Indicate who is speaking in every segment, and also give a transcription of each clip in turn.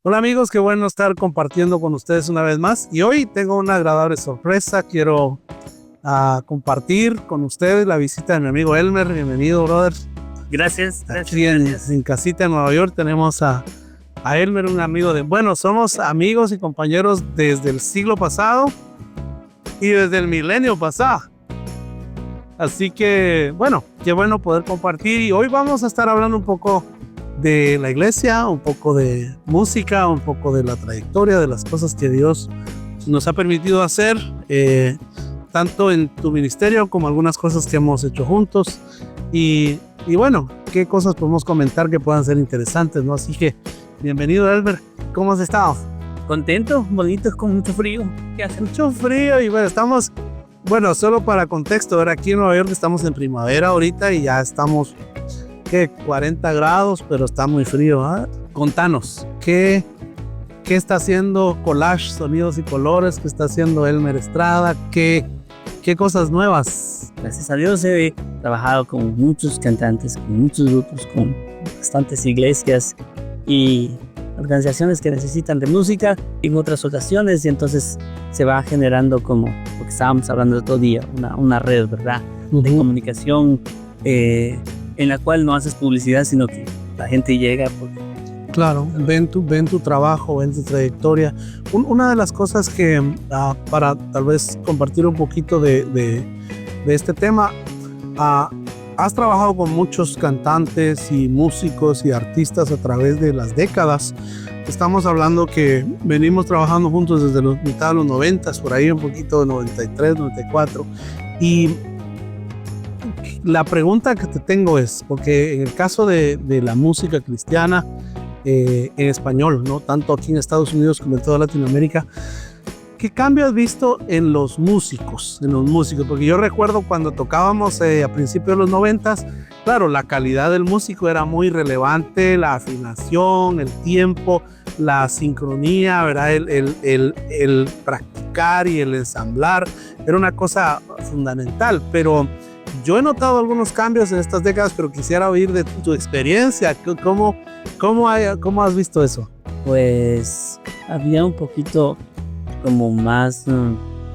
Speaker 1: Hola amigos, qué bueno estar compartiendo con ustedes una vez más. Y hoy tengo una agradable sorpresa. Quiero compartir con ustedes la visita de mi amigo Elmer. Bienvenido, brother.
Speaker 2: Gracias.
Speaker 1: Aquí en casita en Nueva York tenemos a Elmer, un amigo somos amigos y compañeros desde el siglo pasado y desde el milenio pasado. Así que, bueno, qué bueno poder compartir. Y hoy vamos a estar hablando un poco de la iglesia, un poco de música, un poco de la trayectoria, de las cosas que Dios nos ha permitido hacer, tanto en tu ministerio como algunas cosas que hemos hecho juntos. Y bueno, qué cosas podemos comentar que puedan ser interesantes, ¿no? Así que, bienvenido, Elmer. ¿Cómo has estado?
Speaker 2: Contento, bonito, con mucho frío. ¿Qué hace?
Speaker 1: Mucho frío y bueno, bueno, solo para contexto, ahora aquí en Nueva York estamos en primavera ahorita y ya estamos, 40 grados, pero está muy frío, ¿eh? Contanos, ¿qué está haciendo Collage Sonidos y Colores? ¿Qué está haciendo Elmer Estrada? ¿Qué cosas nuevas?
Speaker 2: Gracias a Dios he trabajado con muchos cantantes, con muchos grupos, con bastantes iglesias y organizaciones que necesitan de música en otras ocasiones, y entonces se va generando, como lo que estábamos hablando el otro día, una red, ¿verdad? De comunicación en la cual no haces publicidad, sino que la gente llega porque...
Speaker 1: Claro, ven tu trabajo, ven tu trayectoria. Una de las cosas que, para tal vez compartir un poquito de este tema, has trabajado con muchos cantantes y músicos y artistas a través de las décadas. Estamos hablando que venimos trabajando juntos desde mitad de los 90, por ahí un poquito de 93, 94. Y la pregunta que te tengo es, porque en el caso de la música cristiana en español, ¿no? Tanto aquí en Estados Unidos como en toda Latinoamérica, ¿qué cambio has visto en los músicos? Porque yo recuerdo cuando tocábamos a principios de los 90, claro, la calidad del músico era muy relevante, la afinación, el tiempo, la sincronía, ¿verdad? El practicar y el ensamblar era una cosa fundamental, pero yo he notado algunos cambios en estas décadas, pero quisiera oír de tu experiencia. ¿Cómo has visto eso?
Speaker 2: Pues había un poquito como más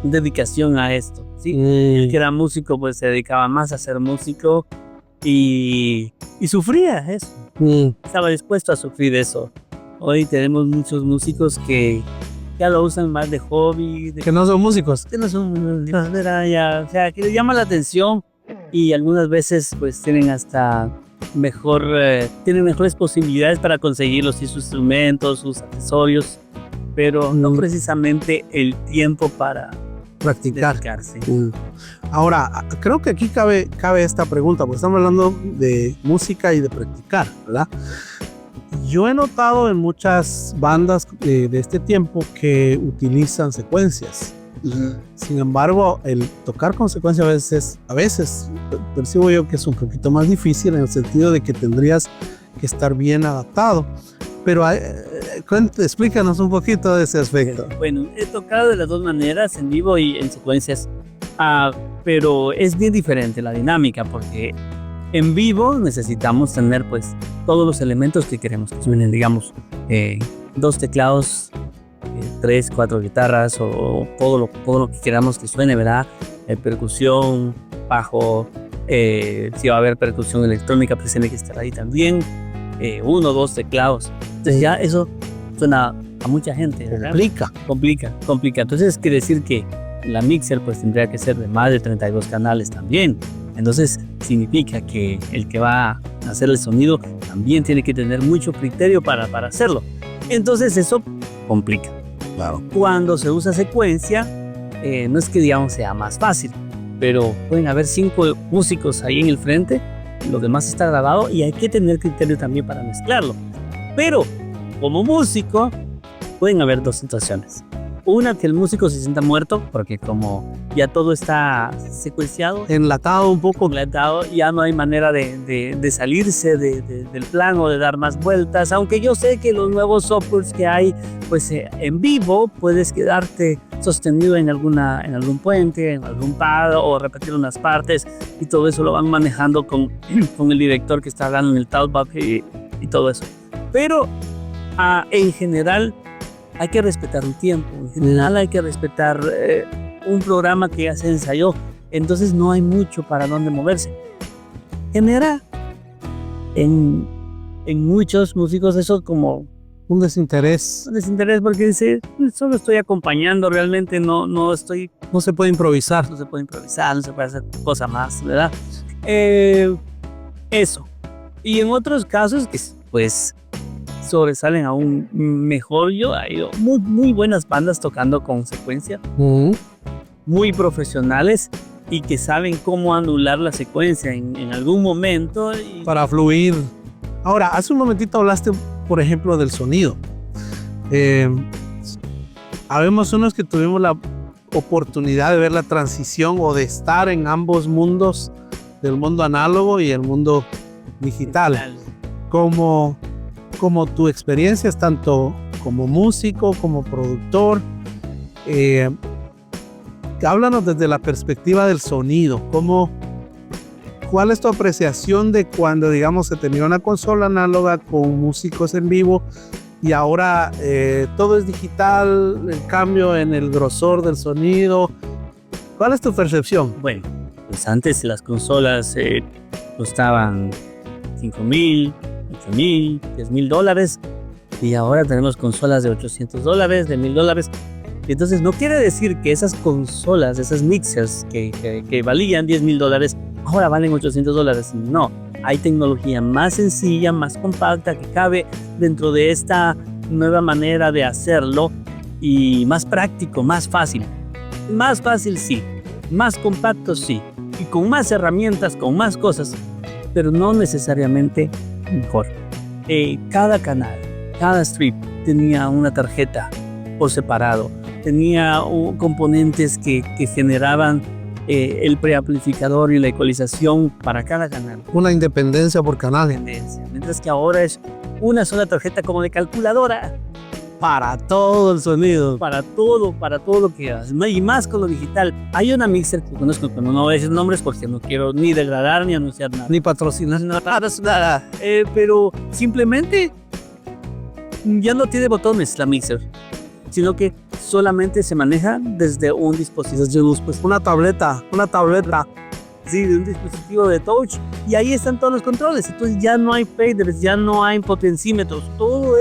Speaker 2: dedicación a esto, ¿sí? El que era músico pues se dedicaba más a ser músico y sufría eso. Estaba dispuesto a sufrir eso. Hoy tenemos muchos músicos que ya lo usan más de hobby.
Speaker 1: Que no son músicos.
Speaker 2: Que no son, o sea, que le llama la atención y algunas veces pues tienen hasta tienen mejores posibilidades para conseguir sus instrumentos, sus accesorios, pero no precisamente el tiempo para
Speaker 1: practicar.
Speaker 2: dedicarse.
Speaker 1: Ahora, creo que aquí cabe esta pregunta, porque estamos hablando de música y de practicar, ¿verdad? Yo he notado en muchas bandas de este tiempo que utilizan secuencias. Sin embargo, el tocar con secuencia a veces percibo yo que es un poquito más difícil, en el sentido de que tendrías que estar bien adaptado. Pero explícanos un poquito de ese aspecto.
Speaker 2: Bueno, he tocado de las dos maneras, en vivo y en secuencias, pero es bien diferente la dinámica, porque en vivo necesitamos tener pues todos los elementos que queremos que suenen, digamos, 2 teclados, 3, 4 guitarras o todo lo que queramos que suene, ¿verdad? Percusión, bajo, si va a haber percusión electrónica, pues tiene que estar ahí también. 1 o 2 teclados. Entonces ya eso suena a mucha gente, ¿verdad? Complica. Entonces quiere decir que la mixer pues tendría que ser de más de 32 canales también. Entonces significa que el que va a hacer el sonido también tiene que tener mucho criterio para hacerlo. Entonces eso complica.
Speaker 1: Claro.
Speaker 2: Cuando se usa secuencia, no es que digamos sea más fácil, pero pueden haber 5 músicos ahí en el frente, lo demás está grabado y hay que tener criterio también para mezclarlo. Pero como músico pueden haber 2 situaciones. Una, que el músico se sienta muerto, porque como ya todo está secuenciado,
Speaker 1: enlatado un poco,
Speaker 2: ya no hay manera de salirse del plan o de dar más vueltas. Aunque yo sé que los nuevos softwares que hay, pues en vivo puedes quedarte sostenido en algún puente, en algún pad, o repetir unas partes, y todo eso lo van manejando con el director que está hablando en el talkback y todo eso. Pero En general, hay que respetar un tiempo. En general, hay que respetar un programa que ya se ensayó. Entonces, no hay mucho para dónde moverse. Genera en muchos músicos eso como
Speaker 1: Un desinterés.
Speaker 2: un desinterés porque dice, solo estoy acompañando, realmente no estoy,
Speaker 1: No se puede improvisar.
Speaker 2: no se puede improvisar, no se puede hacer cosa más, ¿verdad? Eso. Y en otros casos que pues sobresalen aún mejor, yo he ido muy buenas bandas tocando con secuencia, muy profesionales y que saben cómo anular la secuencia en algún momento.
Speaker 1: Para fluir. Ahora, hace un momentito hablaste, por ejemplo, del sonido. Habemos unos que tuvimos la oportunidad de ver la transición o de estar en ambos mundos, del mundo análogo y el mundo digital. Como tu experiencia es tanto como músico, como productor. Háblanos desde la perspectiva del sonido. ¿Cuál es tu apreciación de cuando, digamos, se tenía una consola análoga con músicos en vivo y ahora todo es digital, el cambio en el grosor del sonido? ¿Cuál es tu percepción?
Speaker 2: Bueno, pues antes las consolas costaban $5,000, $8,000, $10,000 y ahora tenemos consolas de $800, de $1,000. Entonces no quiere decir que esas consolas, esas mixers que valían $10,000 ahora valen $800. No, hay tecnología más sencilla, más compacta que cabe dentro de esta nueva manera de hacerlo y más práctico, más fácil. Más fácil sí, más compacto sí, y con más herramientas, con más cosas, pero no necesariamente mejor. Cada canal, cada strip tenía una tarjeta por separado, tenía componentes que generaban el preamplificador y la ecualización para cada canal.
Speaker 1: Una independencia por canal.
Speaker 2: Mientras que ahora es una sola tarjeta como de calculadora
Speaker 1: Para todo el sonido.
Speaker 2: para todo lo que haces. Y más con lo digital. Hay una mixer que conozco, pero no voy a decir nombres porque no quiero ni degradar ni anunciar nada.
Speaker 1: Ni patrocinar.
Speaker 2: Nada. Pero simplemente ya no tiene botones la mixer, sino que solamente se maneja desde un dispositivo, pues
Speaker 1: Una tableta.
Speaker 2: sí, de un dispositivo de touch, y ahí están todos los controles. Entonces ya no hay faders, ya no hay potencímetros, todo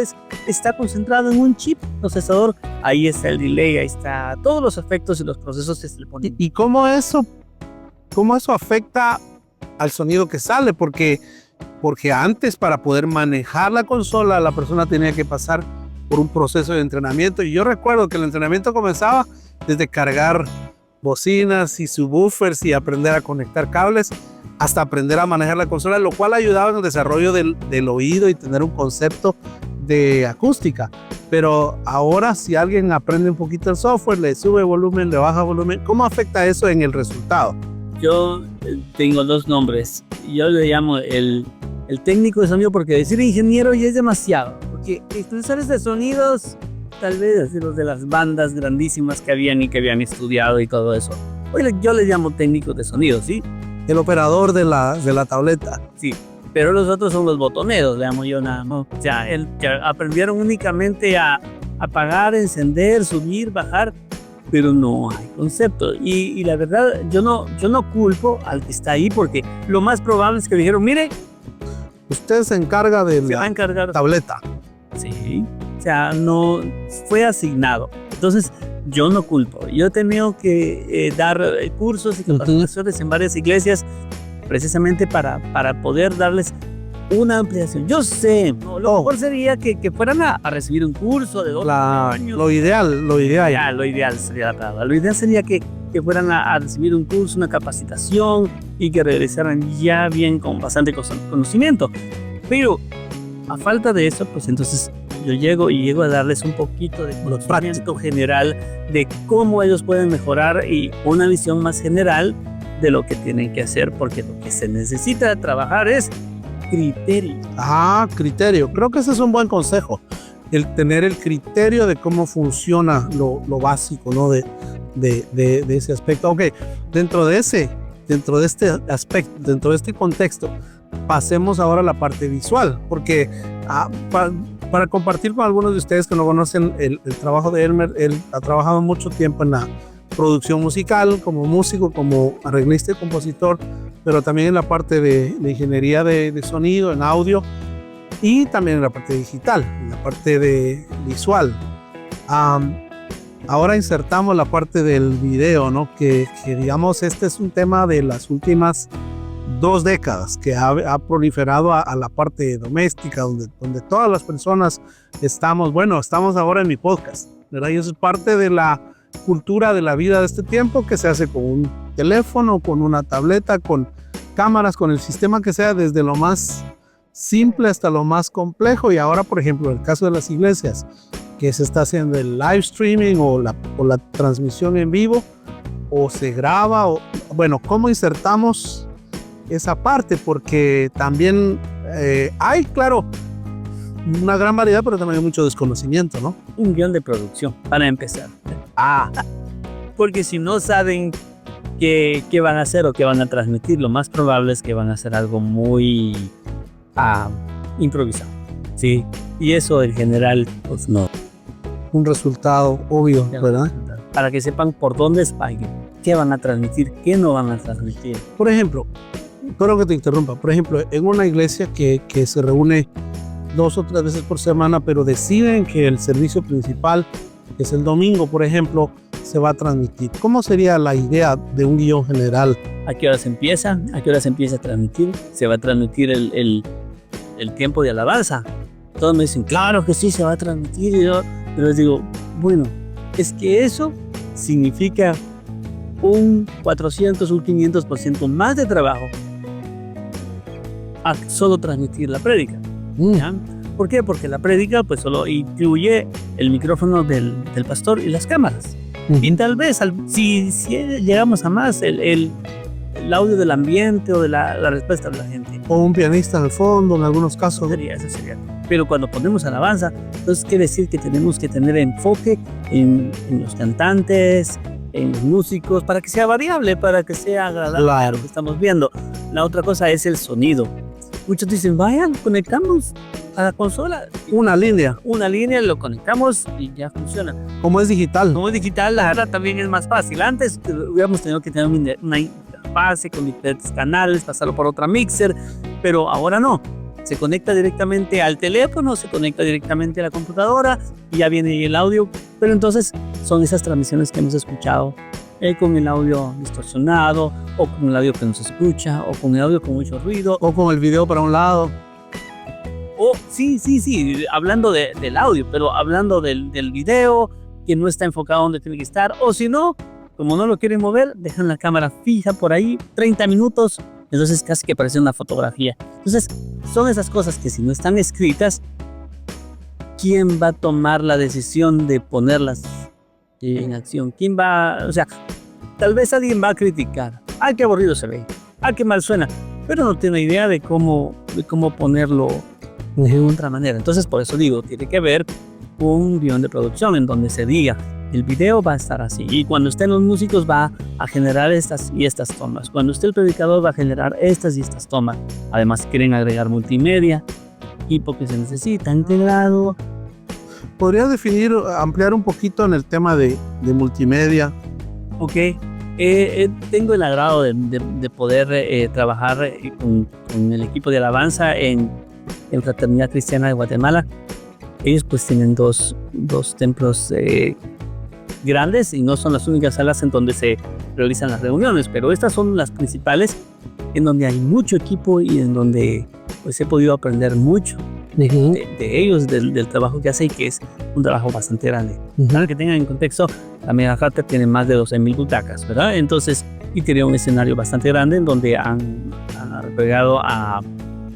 Speaker 2: está concentrado en un chip procesador. Ahí está el delay, ahí está todos los efectos y los procesos que se le ponen.
Speaker 1: ¿Y cómo eso afecta al sonido que sale? Porque antes, para poder manejar la consola, la persona tenía que pasar por un proceso de entrenamiento. Y yo recuerdo que el entrenamiento comenzaba desde cargar bocinas y subwoofers y aprender a conectar cables hasta aprender a manejar la consola, lo cual ayudaba en el desarrollo del oído y tener un concepto de acústica. Pero ahora, si alguien aprende un poquito el software, le sube volumen, le baja volumen, ¿cómo afecta eso en el resultado?
Speaker 2: Yo tengo dos nombres. Yo le llamo el técnico de sonido, porque decir ingeniero ya es demasiado. Porque expresores de sonidos, tal vez así los de las bandas grandísimas que habían estudiado y todo eso. Oye, yo les llamo técnicos de sonido, ¿sí?
Speaker 1: El operador de la tableta.
Speaker 2: Sí. Pero los otros son los botoneros, le llamo yo nada más. O sea, que aprendieron únicamente a apagar, encender, subir, bajar, pero no hay concepto. Y la verdad, yo no culpo al que está ahí, porque lo más probable es que dijeron, mire,
Speaker 1: Usted se encarga de
Speaker 2: se va a
Speaker 1: la
Speaker 2: encargar.
Speaker 1: tableta.
Speaker 2: Sí, o sea, no fue asignado. Entonces, yo no culpo. Yo he tenido que dar cursos y capacitaciones en varias iglesias precisamente para poder darles una ampliación. Yo sé, lo mejor sería que fueran a recibir un curso de 2 años.
Speaker 1: Lo ideal.
Speaker 2: Ya, lo ideal sería la palabra. Lo ideal sería que fueran a recibir un curso, una capacitación, y que regresaran ya bien con bastante conocimiento. Pero a falta de eso, pues entonces yo llego a darles un poquito de conocimiento general de cómo ellos pueden mejorar y una visión más general de lo que tienen que hacer, porque lo que se necesita trabajar es criterio.
Speaker 1: Criterio. Creo que ese es un buen consejo. El tener el criterio de cómo funciona lo básico, ¿no? De ese aspecto. Ok, dentro de este aspecto, dentro de este contexto, pasemos ahora a la parte visual, porque para compartir con algunos de ustedes que no conocen el trabajo de Elmer. Él ha trabajado mucho tiempo en la producción musical, como músico, como arreglista y compositor, pero también en la parte de ingeniería de sonido, en audio, y también en la parte digital, en la parte de visual. Ahora insertamos la parte del video, ¿no? Que digamos, este es un tema de las últimas 2 décadas que ha proliferado a la parte doméstica, donde todas las personas estamos ahora en mi podcast, ¿verdad? Y eso es parte de la cultura de la vida de este tiempo, que se hace con un teléfono, con una tableta, con cámaras, con el sistema que sea, desde lo más simple hasta lo más complejo. Y ahora, por ejemplo, en el caso de las iglesias, que se está haciendo el live streaming o la transmisión en vivo, o se graba, o bueno, ¿cómo insertamos esa parte? Porque también hay, claro, una gran variedad, pero también hay mucho desconocimiento, ¿no?
Speaker 2: Un guión de producción, para empezar. Porque si no saben qué van a hacer o qué van a transmitir, lo más probable es que van a hacer algo muy improvisado. Sí, y eso en general, pues no.
Speaker 1: Un resultado obvio, ¿verdad?
Speaker 2: Para que sepan por dónde espaguen, qué van a transmitir, qué no van a transmitir.
Speaker 1: Por ejemplo, espero que te interrumpa, por ejemplo, en una iglesia que se reúne 2 o 3 veces por semana, pero deciden que el servicio principal, que es el domingo, por ejemplo, se va a transmitir. ¿Cómo sería la idea de un guión general?
Speaker 2: ¿A qué horas empieza? ¿A qué horas empieza a transmitir? ¿Se va a transmitir el tiempo de alabanza? Todos me dicen, claro que sí, se va a transmitir. Y yo les digo, bueno, es que eso significa un 400, un 500% más de trabajo a solo transmitir la prédica. ¿Ya? ¿Por qué? Porque la prédica pues solo incluye el micrófono del pastor y las cámaras. Y tal vez, si llegamos a más, el audio del ambiente o de la respuesta de la gente.
Speaker 1: O un pianista en el fondo, en algunos casos.
Speaker 2: Eso sería. Pero cuando ponemos alabanza, entonces quiere decir que tenemos que tener enfoque en los cantantes, en los músicos, para que sea variable, para que sea agradable a lo que estamos viendo. La otra cosa es el sonido. Muchos dicen, vayan, conectamos a la consola. Una línea, lo conectamos y ya funciona.
Speaker 1: Como es digital,
Speaker 2: la verdad también es más fácil. Antes hubiéramos tenido que tener una interfase con diferentes canales, pasarlo por otra mixer, pero ahora no. Se conecta directamente al teléfono, se conecta directamente a la computadora y ya viene el audio. Pero entonces son esas transmisiones que hemos escuchado con el audio distorsionado, o con el audio que no se escucha, o con el audio con mucho ruido,
Speaker 1: o con el video para un lado.
Speaker 2: Sí, hablando del audio, pero hablando del video que no está enfocado donde tiene que estar, o si no, como no lo quieren mover, dejan la cámara fija por ahí 30 minutos, entonces casi que parece una fotografía. Entonces son esas cosas que si no están escritas, ¿quién va a tomar la decisión de ponerlas en acción? ¿Quién va? O sea, tal vez alguien va a criticar. ¡Ay, qué aburrido se ve! ¡Ay, qué mal suena! Pero no tiene idea de cómo ponerlo de otra manera. Entonces, por eso digo, tiene que haber un guión de producción en donde se diga, el video va a estar así, y cuando estén los músicos va a generar estas y estas tomas. Cuando esté el predicador va a generar estas y estas tomas. Además, quieren agregar multimedia, equipo que se necesita integrado.
Speaker 1: ¿Podrías ampliar un poquito en el tema de multimedia?
Speaker 2: Ok, tengo el agrado de poder trabajar con el equipo de alabanza en Fraternidad Cristiana de Guatemala. Ellos pues tienen dos templos grandes y no son las únicas salas en donde se realizan las reuniones, pero estas son las principales en donde hay mucho equipo y en donde pues he podido aprender mucho de ellos, del trabajo que hacen, y que es un trabajo bastante grande. Para que tengan en contexto, la Mega Harter tiene más de 12,000 butacas, ¿verdad? Entonces, y tiene un escenario bastante grande en donde han agregado a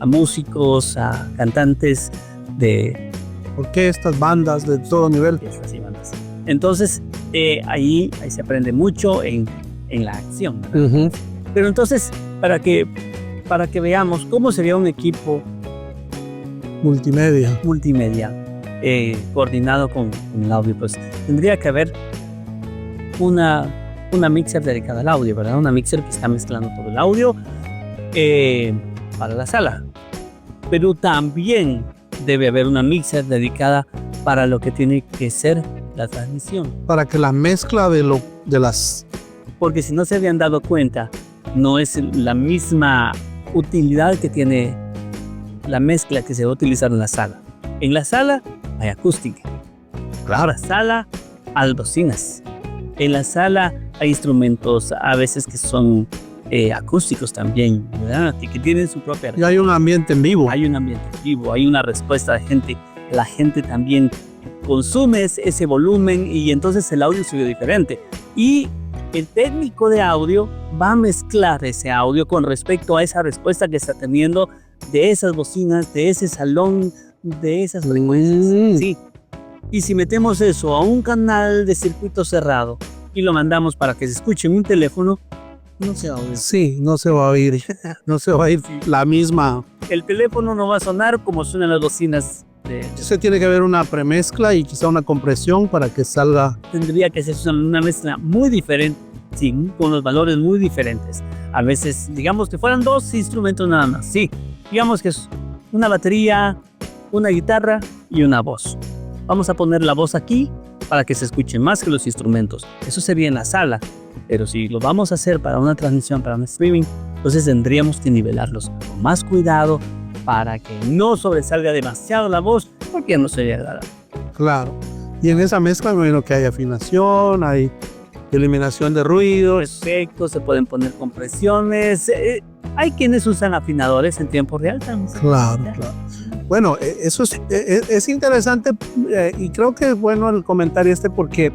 Speaker 2: músicos, a cantantes de
Speaker 1: orquestas, bandas de todo nivel.
Speaker 2: Bandas. Entonces, ahí se aprende mucho en la acción, ¿verdad? Pero entonces, para que veamos cómo sería un equipo multimedia coordinado con el audio, pues tendría que haber una mixer dedicada al audio, ¿verdad? Una mixer que está mezclando todo el audio para la sala. Pero también debe haber una mixer dedicada para lo que tiene que ser la transmisión.
Speaker 1: Para que la mezcla de las...
Speaker 2: Porque si no se habían dado cuenta, no es la misma utilidad que tiene la mezcla que se va a utilizar en la sala. En la sala hay acústica. Claro. En la sala hay bocinas. En la sala hay instrumentos a veces que son acústicos también, ¿verdad? Y que tienen su propia...
Speaker 1: Y hay un ambiente en vivo.
Speaker 2: Hay un ambiente en vivo, hay una respuesta de gente. La gente también consume ese volumen y entonces el audio se ve diferente. Y el técnico de audio va a mezclar ese audio con respecto a esa respuesta que está teniendo de esas bocinas, de ese salón, de esas frecuencias. Sí. Y si metemos eso a un canal de circuito cerrado y lo mandamos para que se escuche en un teléfono, no se va a oír.
Speaker 1: Sí, no se va a oír. No se va a oír la misma.
Speaker 2: El teléfono no va a sonar como suenan las bocinas.
Speaker 1: Se tiene que haber una premezcla y quizá una compresión para que salga.
Speaker 2: Tendría que ser una mezcla muy diferente, sí, con los valores muy diferentes. A veces, digamos que fueran 2 instrumentos nada más, sí. Digamos que es una batería, una guitarra y una voz. Vamos a poner la voz aquí para que se escuche más que los instrumentos. Eso sería en la sala, pero si lo vamos a hacer para una transmisión, para un streaming, entonces tendríamos que nivelarlos con más cuidado para que no sobresalga demasiado la voz, porque no sería agradable.
Speaker 1: Claro. Y en esa mezcla me imagino que hay afinación, hay eliminación de ruidos.
Speaker 2: Efectos, se pueden poner compresiones. Hay quienes usan afinadores en tiempo real también.
Speaker 1: Claro, claro. Bueno, eso es interesante y creo que es bueno el comentario porque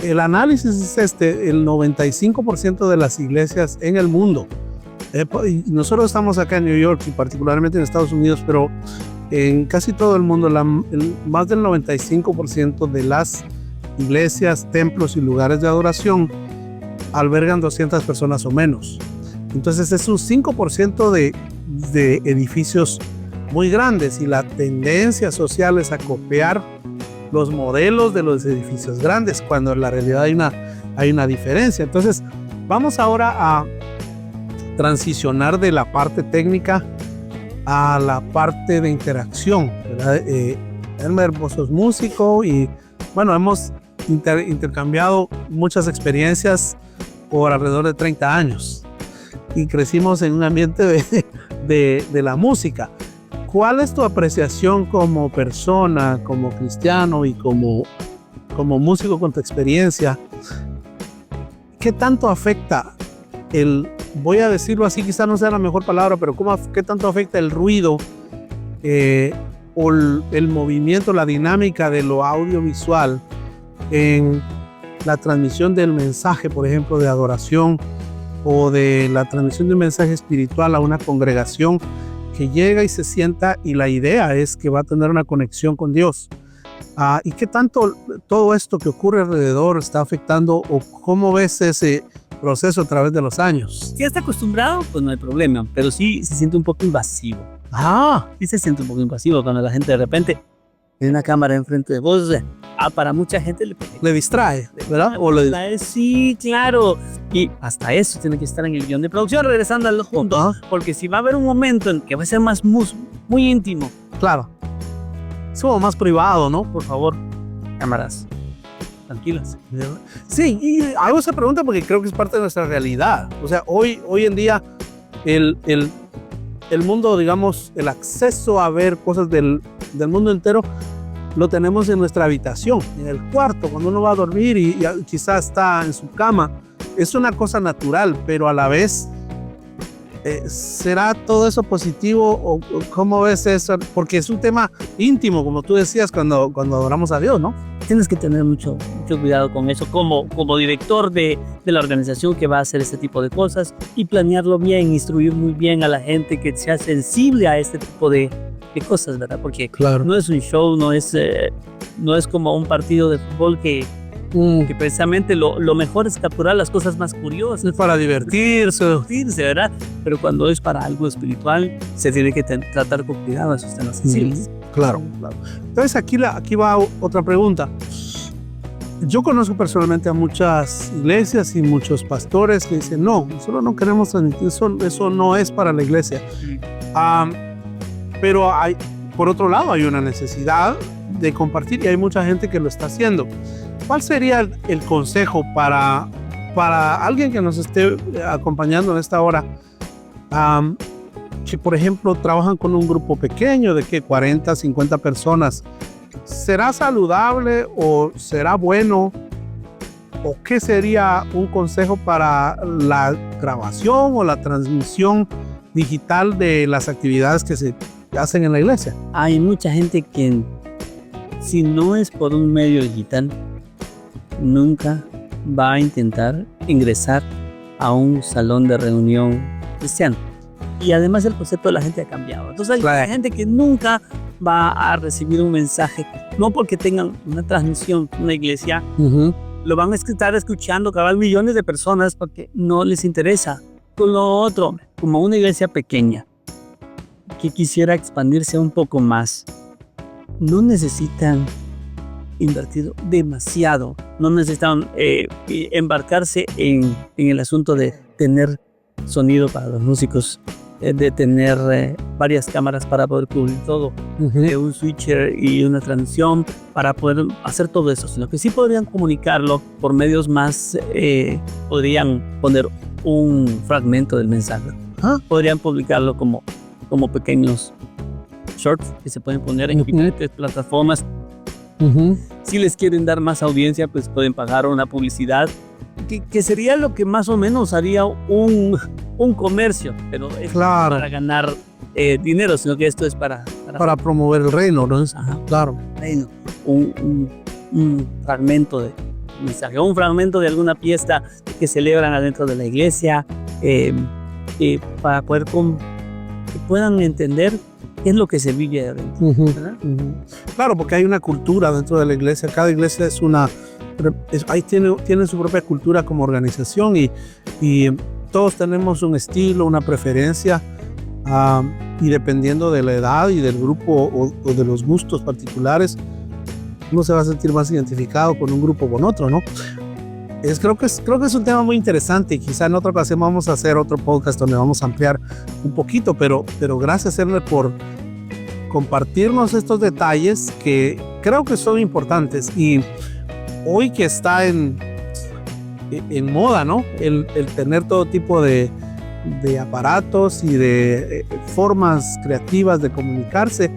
Speaker 1: el análisis es el 95% de las iglesias en el mundo. Y nosotros estamos acá en New York y particularmente en Estados Unidos, pero en casi todo el mundo, más del 95% de las iglesias, templos y lugares de adoración albergan 200 personas o menos. Entonces es un 5% de edificios muy grandes y la tendencia social es a copiar los modelos de los edificios grandes cuando en la realidad hay una diferencia. Entonces vamos ahora a transicionar de la parte técnica a la parte de interacción, ¿verdad? Elmer, vos sos músico y bueno, hemos intercambiado muchas experiencias por alrededor de 30 años y crecimos en un ambiente de la música. ¿Cuál es tu apreciación como persona, como cristiano y como músico con tu experiencia? ¿Qué tanto afecta voy a decirlo así, quizás no sea la mejor palabra, pero qué tanto afecta el ruido o el movimiento, la dinámica de lo audiovisual en la transmisión del mensaje, por ejemplo, de adoración o de la transmisión de un mensaje espiritual a una congregación que llega y se sienta y la idea es que va a tener una conexión con Dios? ¿Y qué tanto todo esto que ocurre alrededor está afectando o cómo ves ese proceso a través de los años?
Speaker 2: Si está acostumbrado, pues no hay problema, pero sí se siente un poco invasivo. Sí se siente un poco invasivo cuando la gente de repente tiene una cámara enfrente de vos. Para mucha gente
Speaker 1: le distrae, ¿verdad?
Speaker 2: Sí, claro. Y hasta eso tiene que estar en el guión de producción, regresando al punto. Porque si va a haber un momento en que va a ser muy íntimo.
Speaker 1: Claro. Es como más privado, ¿no?
Speaker 2: Por favor, cámaras tranquilas.
Speaker 1: Sí, y hago esa pregunta porque creo que es parte de nuestra realidad. O sea, hoy en día el mundo, digamos, el acceso a ver cosas del mundo entero lo tenemos en nuestra habitación, en el cuarto, cuando uno va a dormir y quizás está en su cama. Es una cosa natural, pero a la vez, ¿será todo eso positivo o cómo ves eso? Porque es un tema íntimo, como tú decías, cuando adoramos a Dios, ¿no?
Speaker 2: Tienes que tener mucho cuidado con eso como director de la organización que va a hacer este tipo de cosas y planearlo bien, instruir muy bien a la gente que sea sensible a este tipo de cosas, ¿verdad? Porque claro, no es un show, no es como un partido de fútbol que precisamente lo mejor es capturar las cosas más curiosas.
Speaker 1: Es para divertirse,
Speaker 2: ¿verdad? Pero cuando es para algo espiritual, se tiene que tratar con cuidado esos temas sensibles.
Speaker 1: Claro. Entonces aquí va otra pregunta. Yo conozco personalmente a muchas iglesias y muchos pastores que dicen, no, nosotros no queremos transmitir, eso no es para la iglesia. Pero por otro lado hay una necesidad de compartir y hay mucha gente que lo está haciendo. ¿Cuál sería el consejo para alguien que nos esté acompañando en esta hora? Que por ejemplo trabajan con un grupo pequeño de que 40, 50 personas. ¿Será saludable o será bueno? ¿O qué sería un consejo para la grabación o la transmisión digital de las actividades que se hacen en la iglesia?
Speaker 2: Hay mucha gente que, si no es por un medio digital, nunca va a intentar ingresar a un salón de reunión cristiano. Y además el concepto de la gente ha cambiado. Entonces hay gente que nunca va a recibir un mensaje, no porque tengan una transmisión, una iglesia, lo van a estar escuchando cada millones de personas porque no les interesa. Con lo otro, como una iglesia pequeña que quisiera expandirse un poco más, no necesitan invertir demasiado, no necesitan embarcarse en el asunto de tener sonido para los músicos, de tener varias cámaras para poder cubrir todo, un switcher y una transmisión para poder hacer todo eso, sino que sí podrían comunicarlo por medios más, podrían poner un fragmento del mensaje, podrían publicarlo como pequeños shorts que se pueden poner en diferentes plataformas. Si les quieren dar más audiencia, pues pueden pagar una publicidad que sería lo que más o menos haría un comercio, pero es para ganar dinero, sino que esto es para
Speaker 1: promover el reino, ¿no? Claro.
Speaker 2: Reino. Un fragmento de mensaje, un fragmento de alguna fiesta que celebran adentro de la iglesia, para poder que puedan entender qué es lo que se vive adentro.
Speaker 1: Claro, porque hay una cultura dentro de la iglesia. Cada iglesia tiene su propia cultura como organización y todos tenemos un estilo, una preferencia, y dependiendo de la edad y del grupo o de los gustos particulares, uno se va a sentir más identificado con un grupo o con otro, ¿no? Creo que es un tema muy interesante y quizá en otra ocasión vamos a hacer otro podcast donde vamos a ampliar un poquito, pero gracias, Elmer, por compartirnos estos detalles que creo que son importantes. Y hoy que está en moda, ¿no? El tener todo tipo de aparatos y de formas creativas de comunicarse,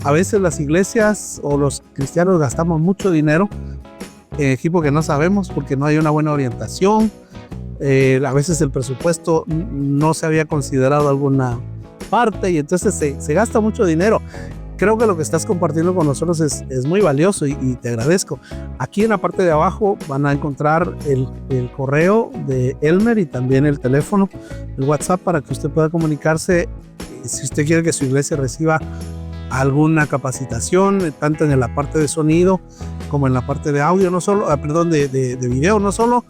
Speaker 1: a veces las iglesias o los cristianos gastamos mucho dinero en equipo que no sabemos porque no hay una buena orientación. A veces el presupuesto no se había considerado alguna parte y entonces se gasta mucho dinero. Creo que lo que estás compartiendo con nosotros es muy valioso y te agradezco. Aquí en la parte de abajo van a encontrar el correo de Elmer y también el teléfono, el WhatsApp, para que usted pueda comunicarse si usted quiere que su iglesia reciba alguna capacitación, tanto en la parte de sonido como en la parte de audio, de video, no solo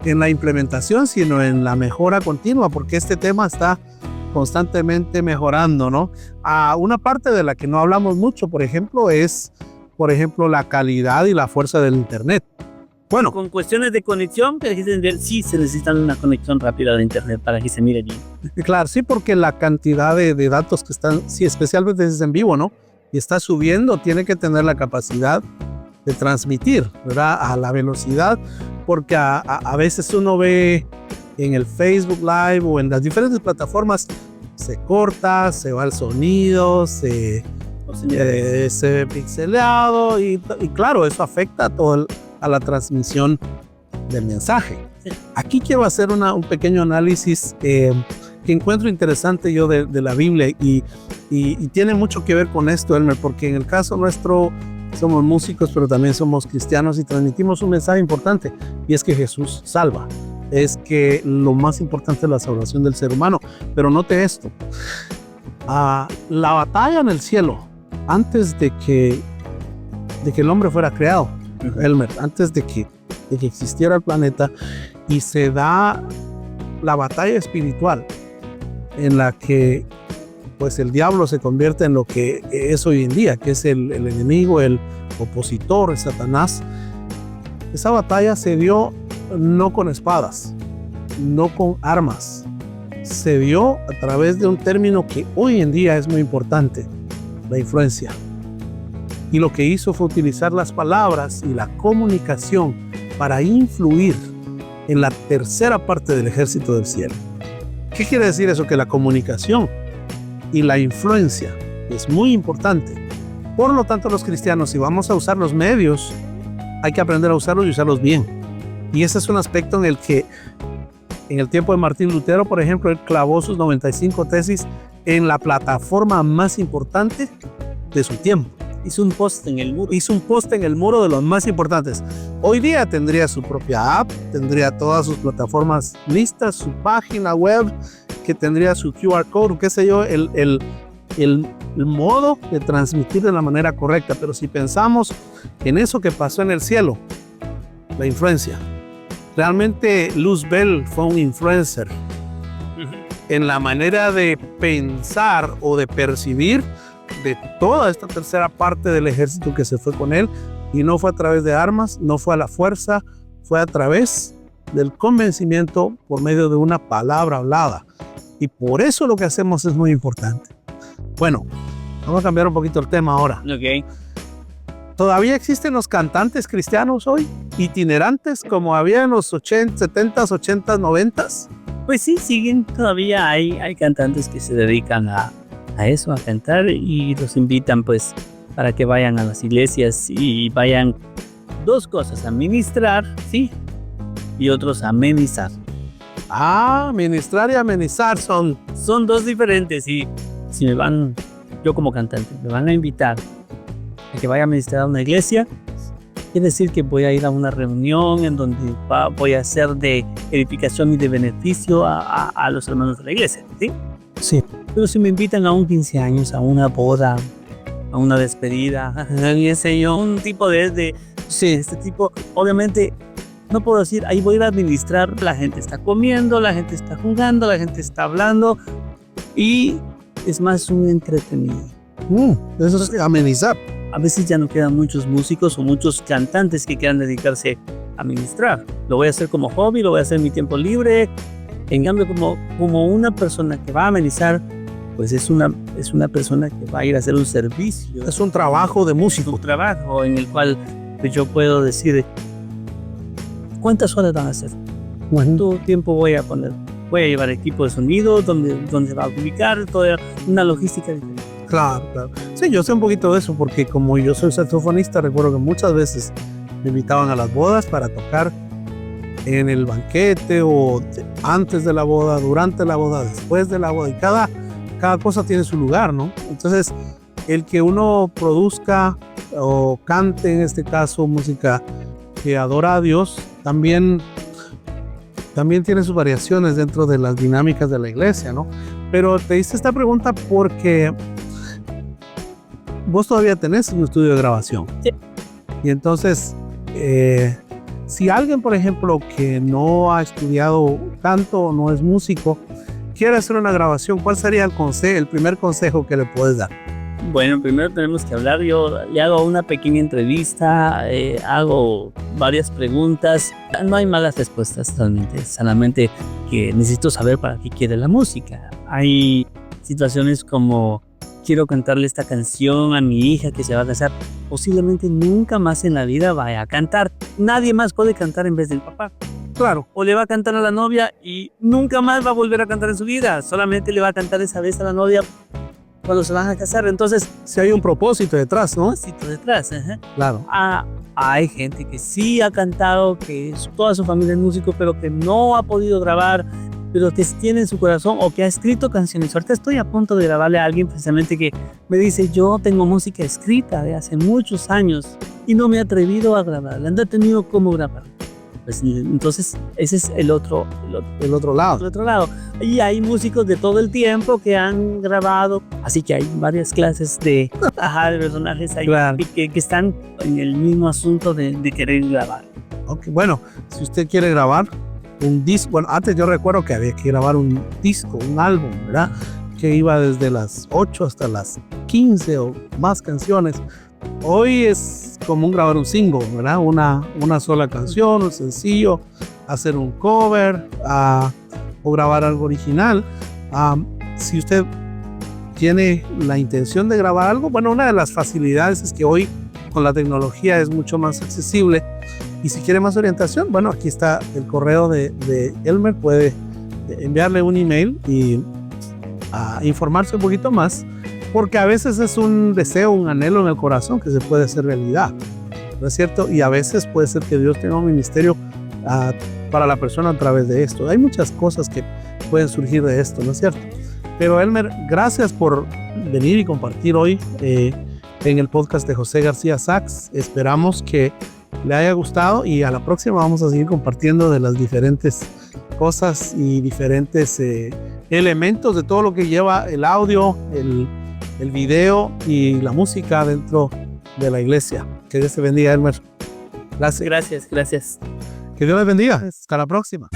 Speaker 1: en la implementación, sino en la mejora continua, porque este tema está constantemente mejorando, ¿no? Una parte de la que no hablamos mucho, por ejemplo, es la calidad y la fuerza del internet. Bueno,
Speaker 2: con cuestiones de conexión, que sí se necesita una conexión rápida de internet para que se mire bien.
Speaker 1: Claro, sí, porque la cantidad de datos que están, sí, especialmente desde en vivo, ¿no? Y está subiendo, tiene que tener la capacidad de transmitir, ¿verdad? A la velocidad, porque a veces uno ve en el Facebook Live o en las diferentes plataformas, se corta, se va el sonido, se ve pixeleado y claro, eso afecta a la transmisión del mensaje. Sí. Aquí quiero hacer un pequeño análisis que encuentro interesante yo de la Biblia y tiene mucho que ver con esto, Elmer, porque en el caso nuestro somos músicos, pero también somos cristianos y transmitimos un mensaje importante, y es que Jesús salva. Es que lo más importante es la salvación del ser humano. Pero note esto, la batalla en el cielo antes de que el hombre fuera creado, Elmer, antes de que existiera el planeta, y se da la batalla espiritual en la que pues el diablo se convierte en lo que es hoy en día, que es el enemigo, el opositor, el Satanás. Esa batalla se dio no con espadas, no con armas, se dio a través de un término que hoy en día es muy importante, la influencia. Y lo que hizo fue utilizar las palabras y la comunicación para influir en la tercera parte del ejército del cielo. ¿Qué quiere decir eso? Que la comunicación y la influencia es muy importante. Por lo tanto, los cristianos, si vamos a usar los medios, hay que aprender a usarlos y usarlos bien. Y ese es un aspecto en el que, en el tiempo de Martín Lutero, por ejemplo, él clavó sus 95 tesis en la plataforma más importante de su tiempo.
Speaker 2: Hizo un post en el muro.
Speaker 1: Hizo un post en el muro de los más importantes. Hoy día tendría su propia app, tendría todas sus plataformas listas, su página web, que tendría su QR code, qué sé yo, el modo de transmitir de la manera correcta. Pero si pensamos en eso que pasó en el cielo, la influencia. Realmente Luz Bell fue un influencer en la manera de pensar o de percibir de toda esta tercera parte del ejército que se fue con él, y no fue a través de armas, no fue a la fuerza, fue a través del convencimiento por medio de una palabra hablada. Y por eso lo que hacemos es muy importante. Bueno, vamos a cambiar un poquito el tema ahora.
Speaker 2: Ok.
Speaker 1: ¿Todavía existen los cantantes cristianos hoy? ¿Itinerantes como había en los 80, 70s, 80s, 90s?
Speaker 2: Pues sí, siguen todavía. Hay cantantes que se dedican a eso, a cantar, y los invitan pues para que vayan a las iglesias y vayan dos cosas, a ministrar, sí, y otros a amenizar.
Speaker 1: Ah, ministrar y amenizar son
Speaker 2: dos diferentes. Y si me van, yo como cantante, me van a invitar a que vaya a ministrar a una iglesia, quiere decir que voy a ir a una reunión en donde voy a ser de edificación y de beneficio a los hermanos de la iglesia, ¿sí?
Speaker 1: Sí.
Speaker 2: Pero si me invitan a un 15 años, a una boda, a una despedida, qué sé yo, un tipo sí, este tipo, obviamente no puedo decir, ahí voy a ir a administrar. La gente está comiendo, la gente está jugando, la gente está hablando, y es más un entretenimiento.
Speaker 1: Eso es amenizar.
Speaker 2: A veces ya no quedan muchos músicos o muchos cantantes que quieran dedicarse a ministrar. Lo voy a hacer como hobby, lo voy a hacer en mi tiempo libre. En cambio, como una persona que va a amenizar, pues es una persona que va a ir a hacer un servicio.
Speaker 1: Es un trabajo de músico.
Speaker 2: Un trabajo en el cual pues, yo puedo decir cuántas horas van a hacer, cuánto tiempo voy a poner. Voy a llevar equipo de sonido, donde va a ubicar, toda una logística diferente.
Speaker 1: Claro, claro. Sí, yo sé un poquito de eso porque como yo soy saxofonista, recuerdo que muchas veces me invitaban a las bodas para tocar en el banquete o antes de la boda, durante la boda, después de la boda, y cada cosa tiene su lugar, ¿no? Entonces, el que uno produzca o cante, en este caso, música que adora a Dios, también tiene sus variaciones dentro de las dinámicas de la iglesia, ¿no? Pero te hice esta pregunta porque vos todavía tenés un estudio de grabación.
Speaker 2: Sí.
Speaker 1: Y entonces, si alguien, por ejemplo, que no ha estudiado canto o no es músico, quiere hacer una grabación, ¿cuál sería el primer consejo que le puedes dar?
Speaker 2: Bueno, primero tenemos que hablar. Yo le hago una pequeña entrevista, hago varias preguntas. No hay malas respuestas totalmente, solamente que necesito saber para qué quiere la música. Hay situaciones como: quiero cantarle esta canción a mi hija que se va a casar. Posiblemente nunca más en la vida vaya a cantar. Nadie más puede cantar en vez del papá.
Speaker 1: Claro.
Speaker 2: O le va a cantar a la novia y nunca más va a volver a cantar en su vida. Solamente le va a cantar esa vez a la novia cuando se van a casar. Entonces,
Speaker 1: si hay un propósito detrás, ¿no?
Speaker 2: Un propósito detrás, ajá.
Speaker 1: Claro.
Speaker 2: Hay gente que sí ha cantado, que toda su familia es músico, pero que no ha podido grabar, pero que tiene en su corazón, o que ha escrito canciones. Ahorita estoy a punto de grabarle a alguien precisamente que me dice: yo tengo música escrita de hace muchos años y no me he atrevido a grabarla, no he tenido cómo grabarla. Pues, entonces ese es el otro lado. Y hay músicos de todo el tiempo que han grabado, así que hay varias clases de personajes ahí, claro, que están en el mismo asunto de querer grabar.
Speaker 1: Ok, bueno, si usted quiere grabar un disco, bueno, antes yo recuerdo que había que grabar un disco, un álbum, ¿verdad? Que iba desde las 8 hasta las 15 o más canciones. Hoy es común grabar un single, ¿verdad? Una sola canción, un sencillo, hacer un cover o grabar algo original. Si usted tiene la intención de grabar algo, bueno, una de las facilidades es que hoy con la tecnología es mucho más accesible. Y si quiere más orientación, bueno, aquí está el correo de Elmer, puede enviarle un email y informarse un poquito más, porque a veces es un deseo, un anhelo en el corazón que se puede hacer realidad, ¿no es cierto? Y a veces puede ser que Dios tenga un ministerio para la persona a través de esto. Hay muchas cosas que pueden surgir de esto, ¿no es cierto? Pero Elmer, gracias por venir y compartir hoy en el podcast de José García Sachs. Esperamos que le haya gustado y a la próxima vamos a seguir compartiendo de las diferentes cosas y diferentes elementos de todo lo que lleva el audio, el video y la música dentro de la iglesia. Que Dios te bendiga, Elmer. Gracias.
Speaker 2: Gracias.
Speaker 1: Que Dios les bendiga. Hasta la próxima.